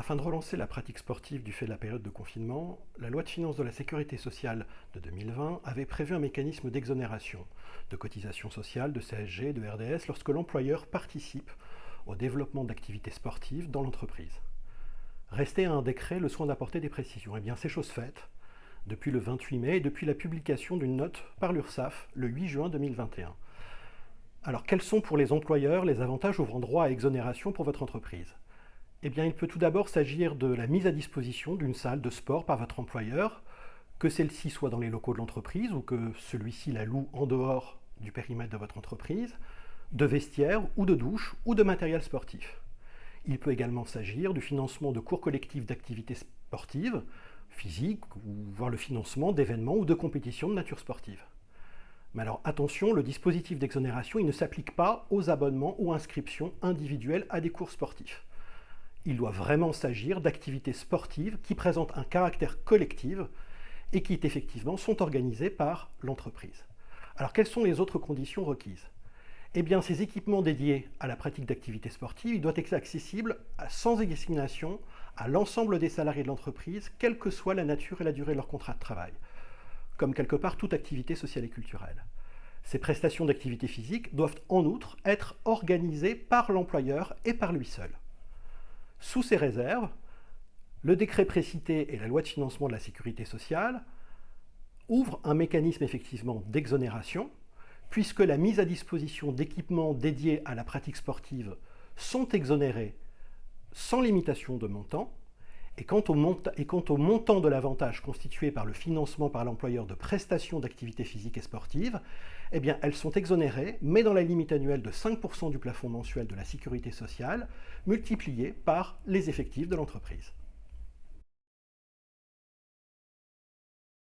Afin de relancer la pratique sportive du fait de la période de confinement, la loi de finances de la sécurité sociale de 2020 avait prévu un mécanisme d'exonération de cotisations sociales, de CSG, de RDS lorsque l'employeur participe au développement d'activités sportives dans l'entreprise. Restait à un décret le soin d'apporter des précisions. Eh bien, c'est chose faite depuis le 28 mai et depuis la publication d'une note par l'URSSAF le 8 juin 2021. Alors, quels sont pour les employeurs les avantages ouvrant droit à exonération pour votre entreprise ? Eh bien, il peut tout d'abord s'agir de la mise à disposition d'une salle de sport par votre employeur, que celle-ci soit dans les locaux de l'entreprise ou que celui-ci la loue en dehors du périmètre de votre entreprise, de vestiaires ou de douches ou de matériel sportif. Il peut également s'agir du financement de cours collectifs d'activités sportives, physiques, ou voire le financement d'événements ou de compétitions de nature sportive. Mais alors attention, le dispositif d'exonération il ne s'applique pas aux abonnements ou inscriptions individuelles à des cours sportifs. Il doit vraiment s'agir d'activités sportives qui présentent un caractère collectif et qui effectivement sont organisées par l'entreprise. Alors quelles sont les autres conditions requises ? Eh bien, ces équipements dédiés à la pratique d'activités sportives, ils doivent être accessibles sans discrimination à l'ensemble des salariés de l'entreprise, quelle que soit la nature et la durée de leur contrat de travail, comme quelque part toute activité sociale et culturelle. Ces prestations d'activité physique doivent en outre être organisées par l'employeur et par lui seul. Sous ces réserves, le décret précité et la loi de financement de la sécurité sociale ouvrent un mécanisme effectivement d'exonération, puisque la mise à disposition d'équipements dédiés à la pratique sportive sont exonérés sans limitation de montant, et quant au montant de l'avantage constitué par le financement par l'employeur de prestations d'activités physiques et sportives, eh bien, elles sont exonérées, mais dans la limite annuelle de 5% du plafond mensuel de la sécurité sociale, multiplié par les effectifs de l'entreprise.